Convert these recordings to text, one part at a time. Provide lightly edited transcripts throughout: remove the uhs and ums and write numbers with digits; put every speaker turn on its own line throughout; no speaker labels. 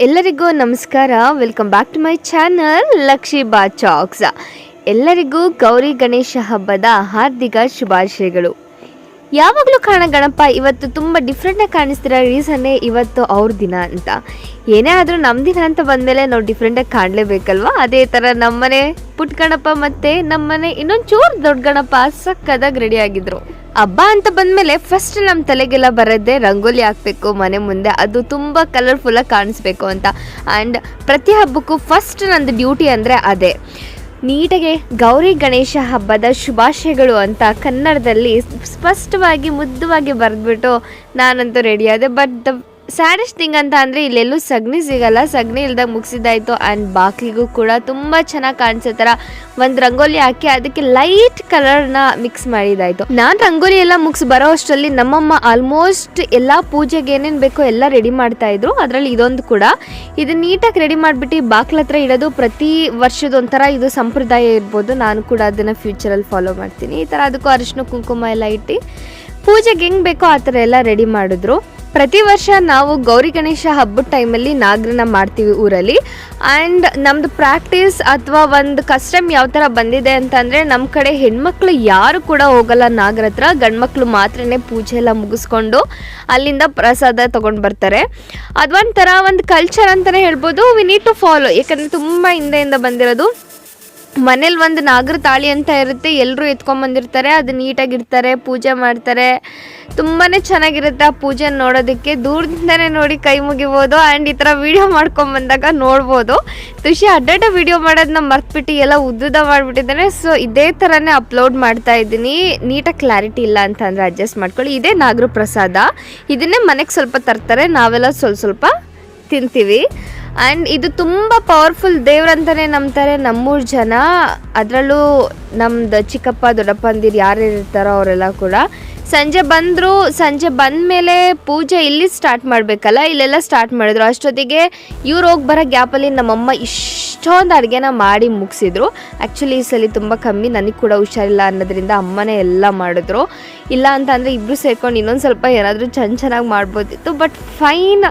ಎಲ್ಲರಿಗೂ ನಮಸ್ಕಾರ. Welcome back to my channel Lakshi ಬಾ ಚಾಕ್ಸ್. ಎಲ್ಲರಿಗೂ ಗೌರಿ ಗಣೇಶ ಹಬ್ಬದ ಹಾರ್ದಿಕ ಶುಭಾಶಯಗಳು. ಯಾವಾಗಲೂ ಗಣಪ ಇವತ್ತು ತುಂಬ ಡಿಫ್ರೆಂಟಾಗಿ ಕಾಣಿಸ್ತಿರೋ ರೀಸನ್ನೇ ಇವತ್ತು ಅವ್ರ ದಿನ ಅಂತ. ಏನೇ ಆದರೂ ನಮ್ಮ ದಿನ ಅಂತ ಬಂದಮೇಲೆ ನಾವು ಡಿಫ್ರೆಂಟಾಗಿ ಕಾಣಲೇಬೇಕಲ್ವ. ಅದೇ ಥರ ನಮ್ಮನೆ ಪುಟ್ಟ ಗಣಪ ಮತ್ತು ನಮ್ಮನೆ ಇನ್ನೊಂದು ಚೂರು ದೊಡ್ಡ ಗಣಪ ಸಕ್ಕದಾಗಿ ರೆಡಿ ಆಗಿದ್ರು. ಹಬ್ಬ ಅಂತ ಬಂದಮೇಲೆ ಫಸ್ಟ್ ನಮ್ಮ ತಲೆಗೆಲ್ಲ ಬರೋದೇ ರಂಗೋಲಿ ಹಾಕಬೇಕು ಮನೆ ಮುಂದೆ, ಅದು ತುಂಬ ಕಲರ್ಫುಲ್ಲಾಗಿ ಕಾಣಿಸ್ಬೇಕು ಅಂತ. ಆ್ಯಂಡ್ ಪ್ರತಿ ಹಬ್ಬಕ್ಕೂ ಫಸ್ಟ್ ನಂದು ಡ್ಯೂಟಿ ಅಂದರೆ ಅದೇ. ನೀಟಾಗಿ ಗೌರಿ ಗಣೇಶ ಹಬ್ಬದ ಶುಭಾಶಯಗಳು ಅಂತ ಕನ್ನಡದಲ್ಲಿ ಸ್ಪಷ್ಟವಾಗಿ ಮುದ್ದುವಾಗಿ ಬರೆದ್ಬಿಟ್ಟು ನಾನಂತೂ ರೆಡಿ ಆದೆ. ಬಟ್ ದ ಸ್ಯಾಡೆಸ್ಟ್ ಥಿಂಗ್ ಅಂತ ಅಂದರೆ ಇಲ್ಲೆಲ್ಲೂ ಸಗಣಿ ಸಿಗಲ್ಲ. ಸಗಣಿ ಇಲ್ದಾಗ ಮುಗಿಸಿದ್ದಾಯಿತು. ಆ್ಯಂಡ್ ಬಾಗಿಲಿಗೂ ಕೂಡ ತುಂಬ ಚೆನ್ನಾಗಿ ಕಾಣಿಸೋ ಥರ ಒಂದು ರಂಗೋಲಿ ಹಾಕಿ ಅದಕ್ಕೆ ಲೈಟ್ ಕಲರ್ನ ಮಿಕ್ಸ್ ಮಾಡಿದ್ದಾಯಿತು. ನಾನು ರಂಗೋಲಿ ಎಲ್ಲ ಮುಗಿಸಿ ಬರೋ ಅಷ್ಟರಲ್ಲಿ ನಮ್ಮಮ್ಮ ಆಲ್ಮೋಸ್ಟ್ ಎಲ್ಲ ಪೂಜೆಗೆ ಏನೇನು ಬೇಕೋ ಎಲ್ಲ ರೆಡಿ ಮಾಡ್ತಾಯಿದ್ರು. ಅದರಲ್ಲಿ ಇದೊಂದು ಕೂಡ ಇದನ್ನು ನೀಟಾಗಿ ರೆಡಿ ಮಾಡಿಬಿಟ್ಟು ಬಾಗಿಲ ಹತ್ರ ಇಡೋದು ಪ್ರತಿ ವರ್ಷದ ಒಂಥರ ಇದು ಸಂಪ್ರದಾಯ ಇರ್ಬೋದು. ನಾನು ಕೂಡ ಅದನ್ನು ಫ್ಯೂಚರಲ್ಲಿ ಫಾಲೋ ಮಾಡ್ತೀನಿ. ಈ ಥರ ಅದಕ್ಕೂ ಅರಿಶಿನ ಕುಂಕುಮ ಎಲ್ಲ ಇಟ್ಟು ಪೂಜೆಗೆ ಹೆಂಗೆ ಬೇಕೋ ಆ ಥರ ಎಲ್ಲ ರೆಡಿ ಮಾಡಿದ್ರು. ಪ್ರತಿ ವರ್ಷ ನಾವು ಗೌರಿ ಗಣೇಶ ಹಬ್ಬದ ಟೈಮಲ್ಲಿ ನಾಗರನ್ನ ಮಾಡ್ತೀವಿ ಊರಲ್ಲಿ. ಆ್ಯಂಡ್ ನಮ್ಮದು ಪ್ರಾಕ್ಟೀಸ್ ಅಥವಾ ಒಂದು ಕಸ್ಟಮ್ ಯಾವ ಥರ ಬಂದಿದೆ ಅಂತಂದರೆ ನಮ್ಮ ಕಡೆ ಹೆಣ್ಮಕ್ಳು ಯಾರು ಕೂಡ ಹೋಗಲ್ಲ ನಾಗರ ಹತ್ರ. ಗಂಡ್ಮಕ್ಳು ಮಾತ್ರನೇ ಪೂಜೆ ಎಲ್ಲ ಮುಗಿಸ್ಕೊಂಡು ಅಲ್ಲಿಂದ ಪ್ರಸಾದ ತೊಗೊಂಡು ಬರ್ತಾರೆ. ಅದೊಂಥರ ಒಂದು ಕಲ್ಚರ್ ಅಂತಲೇ ಹೇಳ್ಬೋದು. We need to follow. ಯಾಕಂದರೆ ತುಂಬ ಹಿಂದೆಯಿಂದ ಬಂದಿರೋದು. ಮನೇಲಿ ಒಂದು ನಾಗರ ತಾಳಿ ಅಂತ ಇರುತ್ತೆ, ಎಲ್ಲರೂ ಎತ್ಕೊಂಬಂದಿರ್ತಾರೆ, ಅದು ನೀಟಾಗಿರ್ತಾರೆ, ಪೂಜೆ ಮಾಡ್ತಾರೆ. ತುಂಬಾ ಚೆನ್ನಾಗಿರುತ್ತೆ ಆ ಪೂಜೆ ನೋಡೋದಕ್ಕೆ. ದೂರದಿಂದನೇ ನೋಡಿ ಕೈ ಮುಗಿಬೋದು. ಆ್ಯಂಡ್ ಈ ಥರ ವೀಡಿಯೋ ಮಾಡ್ಕೊಂಬಂದಾಗ ನೋಡ್ಬೋದು. ತುಷಿ ಅಡ್ಡಾಟ ವೀಡಿಯೋ ಮಾಡೋದನ್ನ ಮರ್ತ್ಬಿಟ್ಟು ಎಲ್ಲ ಉದ್ದುದ ಮಾಡಿಬಿಟ್ಟಿದ್ದಾನೆ. ಸೊ ಇದೇ ಥರನೇ ಅಪ್ಲೋಡ್ ಮಾಡ್ತಾ ಇದ್ದೀನಿ. ನೀಟಾಗಿ ಕ್ಲಾರಿಟಿ ಇಲ್ಲ ಅಂತಂದರೆ ಅಡ್ಜಸ್ಟ್ ಮಾಡ್ಕೊಳ್ಳಿ. ಇದೇ ನಾಗರ ಪ್ರಸಾದ. ಇದನ್ನೇ ಮನೆಗೆ ಸ್ವಲ್ಪ ತರ್ತಾರೆ, ನಾವೆಲ್ಲ ಸ್ವಲ್ಪ ತಿಂತೀವಿ. ಆ್ಯಂಡ್ ಇದು ತುಂಬ ಪವರ್ಫುಲ್ ದೇವ್ರಂತಲೇ ನಂಬ್ತಾರೆ ನಮ್ಮೂರು ಜನ. ಅದರಲ್ಲೂ ನಮ್ಮದು ಚಿಕ್ಕಪ್ಪ ದೊಡ್ಡಪ್ಪಂದಿರು ಯಾರ್ಯಾರು ಇರ್ತಾರೋ ಅವರೆಲ್ಲ ಕೂಡ ಸಂಜೆ ಬಂದ ಮೇಲೆ ಪೂಜೆ ಇಲ್ಲಿ ಸ್ಟಾರ್ಟ್ ಮಾಡಬೇಕಲ್ಲ, ಇಲ್ಲೆಲ್ಲ ಸ್ಟಾರ್ಟ್ ಮಾಡಿದ್ರು. ಅಷ್ಟೊತ್ತಿಗೆ ಇವ್ರು ಹೋಗಿ ಬರೋ ಗ್ಯಾಪಲ್ಲಿ ನಮ್ಮಮ್ಮ ಇಷ್ಟೊಂದು ಅಡುಗೆನ ಮಾಡಿ ಮುಗಿಸಿದ್ರು. ಆ್ಯಕ್ಚುಲಿ ಈ ಸಲ ತುಂಬ ಕಮ್ಮಿ, ನನಗೆ ಕೂಡ ಹುಷಾರಿಲ್ಲ ಅನ್ನೋದ್ರಿಂದ ಅಮ್ಮನೇ ಎಲ್ಲ ಮಾಡಿದ್ರು. ಇಲ್ಲ ಅಂತ ಅಂದರೆ ಇಬ್ಬರು ಸೇರ್ಕೊಂಡು ಇನ್ನೊಂದು ಸ್ವಲ್ಪ ಏನಾದರೂ ಚೆನ್ನಾಗಿ ಮಾಡ್ಬೋದಿತ್ತು. ಬಟ್ ಫೈನ್,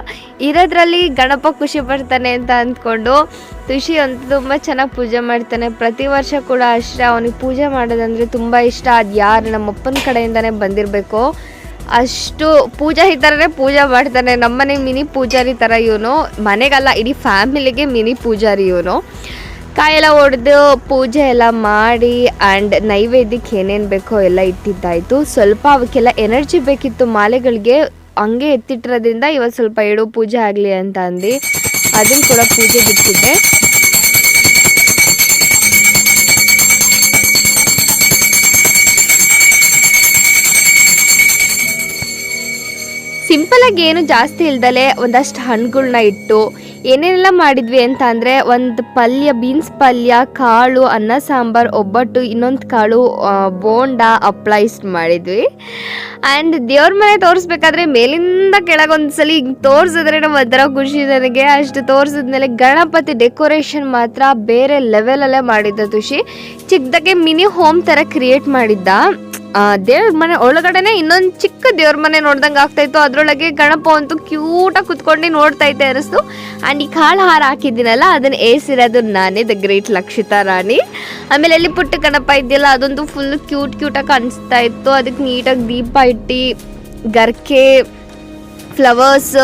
ಇರೋದ್ರಲ್ಲಿ ಗಣಪ ಖುಷಿ ಪಡ್ತಾನೆ ಅಂತ ಅಂದ್ಕೊಂಡು ತುಷಿ ಅಂತೂ ತುಂಬ ಚೆನ್ನಾಗಿ ಪೂಜೆ ಮಾಡ್ತಾನೆ. ಪ್ರತಿ ವರ್ಷ ಕೂಡ ಅಷ್ಟೇ. ಅವನಿಗೆ ಪೂಜೆ ಮಾಡೋದಂದರೆ ತುಂಬ ಇಷ್ಟ. ಅದು ಯಾರು ನಮ್ಮಪ್ಪನ ಕಡೆಯಿಂದನೇ ಬಂದಿರಬೇಕು, ಅಷ್ಟು ಪೂಜಾ ಈ ಥರನೇ ಪೂಜೆ ಮಾಡ್ತಾನೆ. ನಮ್ಮನೆ ಮಿನಿ ಪೂಜಾರಿ ಥರ ಇವನು. ಮನೆಗಲ್ಲ, ಇಡೀ ಫ್ಯಾಮಿಲಿಗೆ ಮಿನಿ ಪೂಜಾರಿ ಇವನು. ಕಾಯೆಲ್ಲ ಹೊಡೆದು ಪೂಜೆ ಎಲ್ಲ ಮಾಡಿ ಆ್ಯಂಡ್ ನೈವೇದ್ಯಕ್ಕೆ ಏನೇನು ಬೇಕೋ ಎಲ್ಲ ಇಟ್ಟಿದ್ದಾಯಿತು. ಸ್ವಲ್ಪ ಅವಕ್ಕೆಲ್ಲ ಎನರ್ಜಿ ಬೇಕಿತ್ತು ಮಾಲೆಗಳಿಗೆ, ಹಂಗೆ ಎತ್ತಿಟ್ಟಿರೋದ್ರಿಂದ ಇವತ್ತು ಸ್ವಲ್ಪ ಎಡು ಪೂಜೆ ಆಗಲಿ ಅಂತ ಅಂದು ಅದನ್ನು ಕೂಡ ಪೂಜೆಗೆ ಇಟ್ಟಿದ್ದೆ. ಸಿಂಪಲಾಗಿ ಏನು ಜಾಸ್ತಿ ಇಲ್ದಲೆ ಒಂದಷ್ಟು ಹಣ್ಣುಗಳ್ನ ಇಟ್ಟು ಏನೇನೆಲ್ಲ ಮಾಡಿದ್ವಿ ಅಂತ ಅಂದರೆ ಒಂದು ಪಲ್ಯ, ಬೀನ್ಸ್ ಪಲ್ಯ, ಕಾಳು, ಅನ್ನ ಸಾಂಬಾರು, ಒಬ್ಬಟ್ಟು, ಇನ್ನೊಂದು ಕಾಳು, ಬೋಂಡ, ಹಪ್ಳ ಇಷ್ಟು ಮಾಡಿದ್ವಿ. ಆ್ಯಂಡ್ ದೇವ್ರ ಮನೆ ತೋರಿಸ್ಬೇಕಾದ್ರೆ ಮೇಲಿಂದ ಕೆಳಗೊಂದು ಸಲ ಹಿಂಗೆ ತೋರಿಸಿದ್ರೆ ಒಂಥರ ಖುಷಿ ನನಗೆ. ಅಷ್ಟು ತೋರಿಸಿದ್ಮೇಲೆ ಗಣಪತಿ ಡೆಕೋರೇಷನ್ ಮಾತ್ರ ಬೇರೆ ಲೆವೆಲಲ್ಲೇ ಮಾಡಿದ್ದ ತುಷಿ. ಚಿಕ್ಕದಾಗೆ ಮಿನಿ ಹೋಮ್ ಥರ ಕ್ರಿಯೇಟ್ ಮಾಡಿದ್ದ. ದೇವ್ರ ಮನೆ ಒಳಗಡೆನೆ ಇನ್ನೊಂದು ಚಿಕ್ಕ ದೇವ್ರ ಮನೆ ನೋಡ್ದಂಗೆ ಆಗ್ತಾಯಿತ್ತು. ಅದರೊಳಗೆ ಗಣಪ ಅಂತೂ ಕ್ಯೂಟಾಗಿ ಕುತ್ಕೊಂಡು ನೋಡ್ತಾ ಇದ್ದೆ ಅನಿಸ್ತು. ಆ್ಯಂಡ್ ಈ ಕಾಳು ಹಾರ ಹಾಕಿದ್ದೀನಲ್ಲ ಅದನ್ನು ಏಸಿರೋದು ನಾನೇ, ದ ಗ್ರೇಟ್ ಲಕ್ಷಿತಾ ರಾಣಿ. ಆಮೇಲೆ ಅಲ್ಲಿ ಪುಟ್ಟ ಗಣಪ ಇದೆಯಲ್ಲ ಅದೊಂದು ಫುಲ್ ಕ್ಯೂಟಾಗಿ ಕಾಣಿಸ್ತಾ ಇತ್ತು. ಅದಕ್ಕೆ ನೀಟಾಗಿ ದೀಪ ಇಟ್ಟು ಗರ್ಕೆ, ಫ್ಲವರ್ಸ್,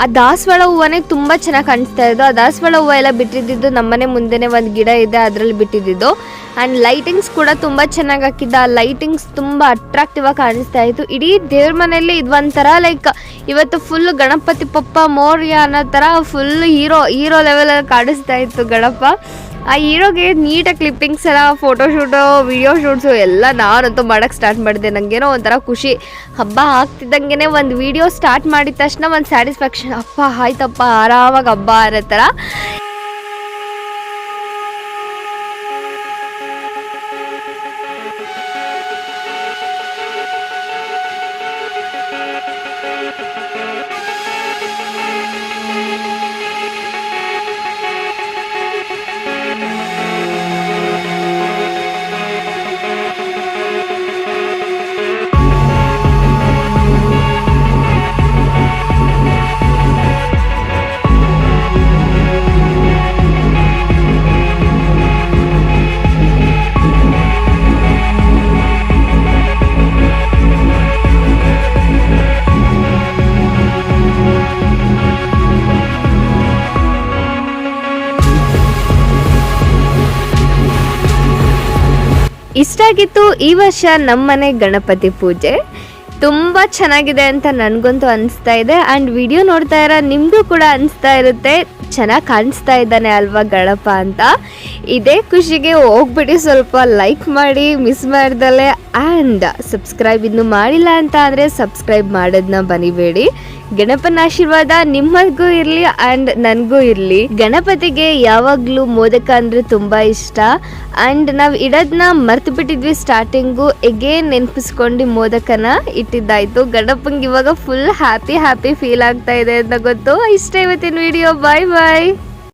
ಆ ದಾಸವಾಳ ಹೂವನೇ ತುಂಬ ಚೆನ್ನಾಗಿ ಕಾಣಿಸ್ತಾ ಇದ್ದು. ಆ ದಾಸವಾಳ ಹೂವು ಎಲ್ಲ ಬಿಟ್ಟಿದ್ದು ನಮ್ಮನೆ ಮುಂದೆನೇ ಒಂದು ಗಿಡ ಇದೆ, ಅದರಲ್ಲಿ ಬಿಟ್ಟಿದ್ದು. ಆ್ಯಂಡ್ ಲೈಟಿಂಗ್ಸ್ ಕೂಡ ತುಂಬ ಚೆನ್ನಾಗಿ ಹಾಕಿದ್ದ. ಆ ಲೈಟಿಂಗ್ಸ್ ತುಂಬ ಅಟ್ರಾಕ್ಟಿವ್ ಆಗಿ ಕಾಣಿಸ್ತಾ ಇತ್ತು. ಇಡೀ ದೇವ್ರ ಮನೆಯಲ್ಲಿ ಇದು ಒಂಥರ ಲೈಕ್ ಇವತ್ತು ಫುಲ್ ಗಣಪತಿ ಪಪ್ಪ ಮೋರ್ಯ ಅನ್ನೋ ಥರ ಫುಲ್ ಹೀರೋ ಲೆವೆಲಲ್ಲಿ ಕಾಣಿಸ್ತಾ ಇತ್ತು ಗಣಪ. ಆ ಹೀರೋಗೆ ನೀಟಾಗಿ ಕ್ಲಿಪ್ಪಿಂಗ್ಸ್ ಎಲ್ಲ, ಫೋಟೋಶೂಟು, ವಿಡಿಯೋ ಶೂಟ್ಸು ಎಲ್ಲ ನಾನಂತೂ ಮಾಡೋಕ್ಕೆ ಸ್ಟಾರ್ಟ್ ಮಾಡಿದೆ. ನನಗೇನೋ ಒಂಥರ ಖುಷಿ. ಹಬ್ಬ ಆಗ್ತಿದ್ದಂಗೆ ಒಂದು ವಿಡಿಯೋ ಸ್ಟಾರ್ಟ್ ಮಾಡಿದ ತಕ್ಷಣ ಒಂದು ಸ್ಯಾಟಿಸ್ಫ್ಯಾಕ್ಷನ್, ಅಪ್ಪ ಆಯ್ತಪ್ಪ ಆರಾಮಾಗಿ ಹಬ್ಬ ಅನ್ನೋ ಥರ. ಇಷ್ಟ ಆಗಿತ್ತು ಈ ವರ್ಷ ನಮ್ಮನೆ ಗಣಪತಿ ಪೂಜೆ. ತುಂಬ ಚೆನ್ನಾಗಿದೆ ಅಂತ ನನಗಂತೂ ಅನಿಸ್ತಾ ಇದೆ. ಆ್ಯಂಡ್ ವಿಡಿಯೋ ನೋಡ್ತಾ ಇರೋ ನಿಮಗೂ ಕೂಡ ಅನಿಸ್ತಾ ಇರುತ್ತೆ ಚೆನ್ನಾಗಿ ಕಾಣಿಸ್ತಾ ಇದ್ದಾನೆ ಅಲ್ವಾ ಗಣಪ ಅಂತ. ಇದೇ ಖುಷಿಗೆ ಹೋಗ್ಬಿಟ್ಟು ಸ್ವಲ್ಪ ಲೈಕ್ ಮಾಡಿ ಮಿಸ್ ಮಾಡ್ದಲೆ. ಆ್ಯಂಡ್ ಸಬ್ಸ್ಕ್ರೈಬ್ ಇನ್ನೂ ಮಾಡಿಲ್ಲ ಅಂತ ಅಂದರೆ ಸಬ್ಸ್ಕ್ರೈಬ್ ಮಾಡೋದನ್ನ ಬನಿಬೇಡಿ. ಗಣಪನ ಆಶೀರ್ವಾದ ನಿಮ್ಮಗೂ ಇರಲಿ ಆ್ಯಂಡ್ ನನಗೂ ಇರಲಿ. ಗಣಪತಿಗೆ ಯಾವಾಗಲೂ ಮೋದಕ ಅಂದರೆ ತುಂಬ ಇಷ್ಟ. ಆ್ಯಂಡ್ ನಾವು ಇಡೋದನ್ನ ಮರ್ತು ಬಿಟ್ಟಿದ್ವಿ ಸ್ಟಾರ್ಟಿಂಗು. ಎಗೇನ್ ನೆನಪಿಸ್ಕೊಂಡು ಮೋದಕನ ಇಟ್ಟಿದ್ದಾಯಿತು. ಗಣಪಂಗೆ ಇವಾಗ ಫುಲ್ ಹ್ಯಾಪಿ ಫೀಲ್ ಆಗ್ತಾ ಇದೆ ಅಂತ ಗೊತ್ತು. ಇಷ್ಟ ಇವತ್ತಿನ ವಿಡಿಯೋ. ಬಾಯ್ ಬಾಯ್.